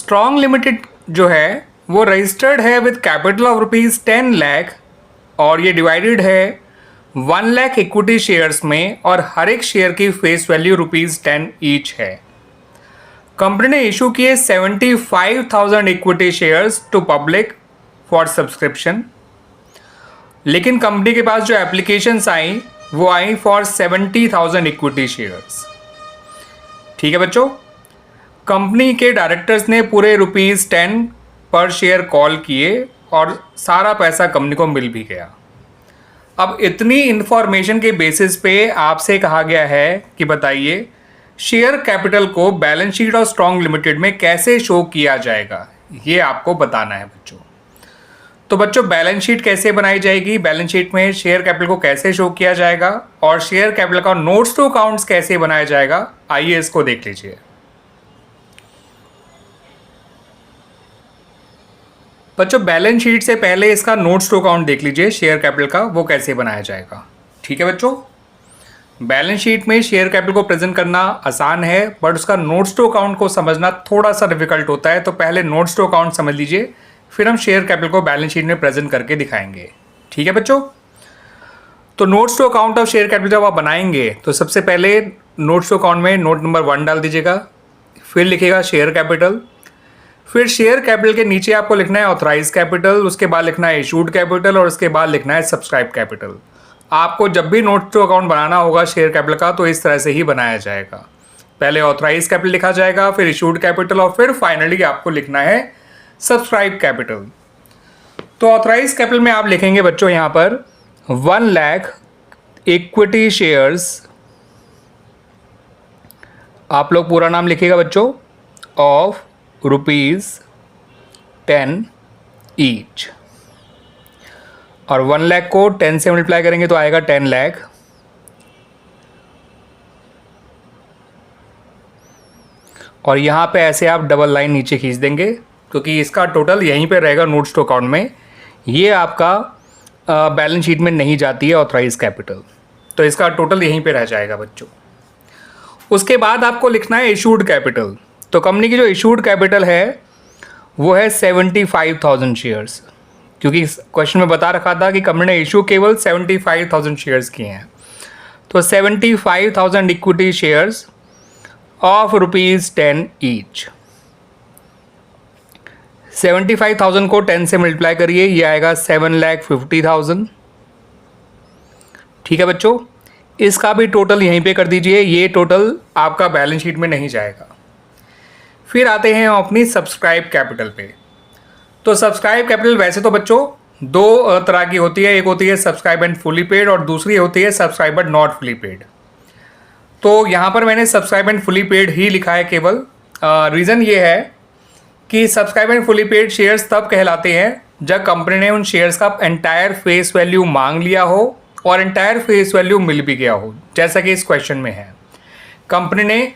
Strong limited जो है वो रजिस्टर्ड है विद कैपिटल ऑफ ₹10 लाख और ये डिवाइडेड है 1 लाख इक्विटी शेयर्स में और हर एक शेयर की फेस वैल्यू ₹10 ईच है। कंपनी ने इशू किए 75,000 equity shares to public for subscription, लेकिन कंपनी के पास जो एप्लीकेशंस आई वो आई फॉर 70,000 इक्विटी शेयर्स। ठीक है बच्चों, कंपनी के डायरेक्टर्स ने पूरे ₹10 पर शेयर कॉल किए और सारा पैसा कंपनी को मिल भी गया। अब इतनी इंफॉर्मेशन के बेसिस पे आपसे कहा गया है कि बताइए शेयर कैपिटल को बैलेंस शीट और स्ट्रॉन्ग लिमिटेड में कैसे शो किया जाएगा, ये आपको बताना है बच्चों। तो बच्चों बैलेंस शीट कैसे बनाई जाएगी, बैलेंस शीट में शेयर कैपिटल को कैसे शो किया जाएगा और शेयर कैपिटल का नोट्स टू अकाउंट्स कैसे बनाया जाएगा, आइए इसको देख लीजिए। बच्चों बैलेंस शीट से पहले इसका नोट्स टू अकाउंट देख लीजिए, शेयर कैपिटल का वो कैसे बनाया जाएगा। ठीक है बच्चों, बैलेंस शीट में शेयर कैपिटल को प्रेजेंट करना आसान है बट उसका नोट्स टू अकाउंट को समझना थोड़ा सा डिफिकल्ट होता है। तो पहले नोट्स टू अकाउंट समझ लीजिए, फिर हम शेयर कैपिटल को बैलेंस शीट में प्रेजेंट करके दिखाएंगे। ठीक है बच्चों, तो notes to account of share capital जब आप बनाएंगे तो सबसे पहले नोट्स टू अकाउंट में नोट नंबर 1 डाल दीजिएगा, फिर लिखिएगा शेयर कैपिटल, फिर शेयर कैपिटल के नीचे आपको लिखना है ऑथराइज कैपिटल, उसके बाद लिखना है इशूड कैपिटल और उसके बाद लिखना है सब्सक्राइब कैपिटल। आपको जब भी नोट टू अकाउंट बनाना होगा शेयर कैपिटल का तो इस तरह से ही बनाया जाएगा। पहले ऑथराइज कैपिटल लिखा जाएगा, फिर इशूड कैपिटल और फिर फाइनली आपको लिखना है सब्सक्राइब कैपिटल। तो ऑथराइज कैपिटल में आप लिखेंगे बच्चों यहाँ पर 1 लाख इक्विटी शेयर्स, आप लोग पूरा नाम लिखिएगा बच्चों, ऑफ ₹10 ईच और 1 लाख को 10 से मल्टीप्लाई करेंगे तो आएगा 10 लाख। और यहाँ पे ऐसे आप डबल लाइन नीचे खींच देंगे क्योंकि इसका टोटल यहीं पे रहेगा नोट्स टू अकाउंट में, ये आपका बैलेंस शीट में नहीं जाती है ऑथराइज कैपिटल, तो इसका टोटल यहीं पे रह जाएगा बच्चों। उसके बाद आपको लिखना है इशूड कैपिटल। तो कंपनी की जो इशूड कैपिटल है वो है 75,000 शेयर्स, क्योंकि क्वेश्चन में बता रखा था कि कंपनी ने इशू केवल 75,000 शेयर्स किए हैं। तो 75,000 इक्विटी शेयर्स ऑफ ₹10 ईच। 75,000 को 10 से मल्टीप्लाई करिए, ये आएगा 7,50,000। ठीक है बच्चों, इसका भी टोटल यहीं पे कर दीजिए, ये टोटल आपका बैलेंस शीट में नहीं जाएगा। फिर आते हैं अपनी सब्सक्राइब कैपिटल पे। तो सब्सक्राइब कैपिटल वैसे तो बच्चों 2 तरह की होती है, एक होती है सब्सक्राइब एंड फुली पेड और दूसरी होती है subscribe but not fully paid. तो यहाँ पर मैंने सब्सक्राइब एंड फुली पेड ही लिखा है केवल। रीज़न ये है कि subscribe and fully paid shares तब कहलाते हैं जब कंपनी ने उन शेयर्स का एंटायर फेस वैल्यू मांग लिया हो और एंटायर फेस वैल्यू मिल भी गया हो, जैसा कि इस क्वेश्चन में है। कंपनी ने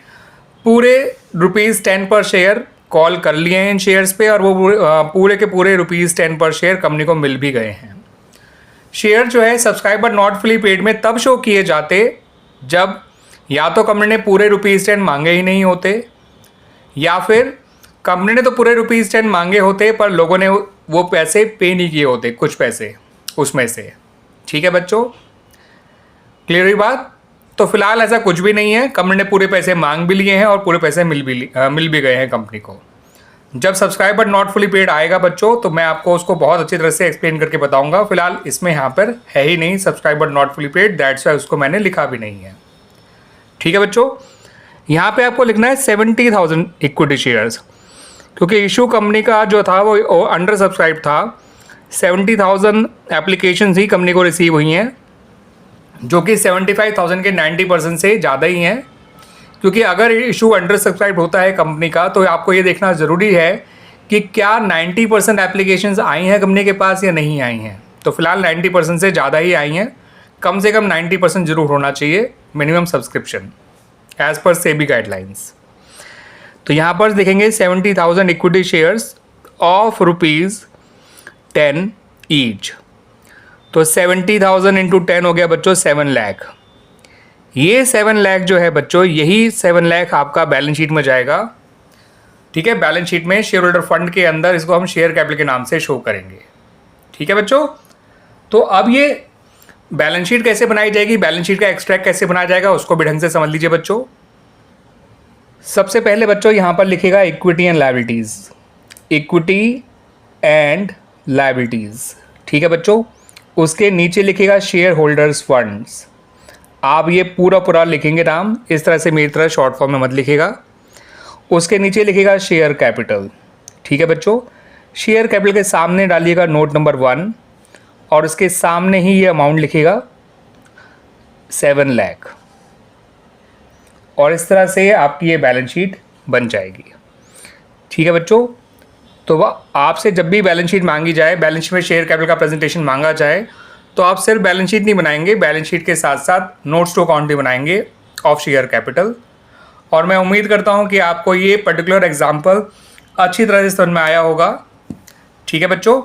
पूरे ₹10 पर शेयर कॉल कर लिए हैं इन शेयर्स पे और वो पूरे के पूरे ₹10 पर शेयर कंपनी को मिल भी गए हैं। शेयर जो है subscribe but not fully paid में तब शो किए जाते जब या तो कंपनी ने पूरे ₹10 मांगे ही नहीं होते या फिर कंपनी ने तो पूरे ₹10 मांगे होते पर लोगों ने वो पैसे पे नहीं किए होते, कुछ पैसे उसमें से। ठीक है बच्चों, क्लियर हुई बात? तो फिलहाल ऐसा कुछ भी नहीं है, कंपनी ने पूरे पैसे मांग भी लिए हैं और पूरे पैसे मिल भी गए हैं कंपनी को। जब subscribe but not fully paid आएगा बच्चों तो मैं आपको उसको बहुत अच्छी तरह से एक्सप्लेन करके बताऊंगा। फिलहाल इसमें यहाँ पर है ही नहीं subscribe but not fully paid, that's why उसको मैंने लिखा भी नहीं है। ठीक है बच्चों, यहाँ पे आपको लिखना है 70,000 इक्विटी शेयर्स, क्योंकि इशू कंपनी का जो था वो अंडर सब्सक्राइब था। 70,000 एप्लीकेशन ही कंपनी को रिसीव हुई हैं, जो कि 75,000 के 90% से ज़्यादा ही हैं। क्योंकि अगर इशू अंडर सब्सक्राइब होता है कंपनी का तो आपको ये देखना ज़रूरी है कि क्या 90% एप्लीकेशंस आई हैं कंपनी के पास या नहीं आई हैं। तो फिलहाल 90% से ज़्यादा ही आई हैं, कम से कम 90% जरूर होना चाहिए minimum subscription as per SEBI guidelines. तो यहाँ पर देखेंगे 70,000 इक्विटी शेयर्स ऑफ ₹10 ईच। तो 70,000 इंटू 10 हो गया बच्चों 7 लाख। ये 7 लाख जो है बच्चों, यही 7 लाख आपका बैलेंस शीट में जाएगा। ठीक है, बैलेंस शीट में शेयर होल्डर फंड के अंदर इसको हम शेयर कैपिटल के नाम से शो करेंगे। ठीक है बच्चों, तो अब ये बैलेंस शीट कैसे बनाई जाएगी, बैलेंस शीट का एक्सट्रैक्ट कैसे बनाया जाएगा, उसको भी ढंग से समझ लीजिए बच्चों। सबसे पहले बच्चों यहाँ पर लिखेगा equity and liabilities, equity and liabilities. ठीक है बच्चों, उसके नीचे लिखेगा शेयर होल्डर्स फंड्स। आप ये पूरा लिखेंगे नाम, इस तरह से मेरी तरह शॉर्ट फॉर्म में मत लिखेगा। उसके नीचे लिखेगा शेयर कैपिटल। ठीक है बच्चों, शेयर कैपिटल के सामने डालिएगा नोट नंबर 1 और उसके सामने ही ये अमाउंट लिखेगा 7 लाख, और इस तरह से आपकी ये बैलेंस शीट बन जाएगी। ठीक है बच्चों, तो वह आपसे जब भी बैलेंस शीट मांगी जाए, बैलेंस शीट में शेयर कैपिटल का प्रेजेंटेशन मांगा जाए, तो आप सिर्फ बैलेंस शीट नहीं बनाएंगे, बैलेंस शीट के साथ साथ नोट्स टू अकाउंट भी बनाएंगे ऑफ शेयर कैपिटल। और मैं उम्मीद करता हूँ कि आपको ये पर्टिकुलर एग्जाम्पल अच्छी तरह से समझ में आया होगा। ठीक है बच्चों।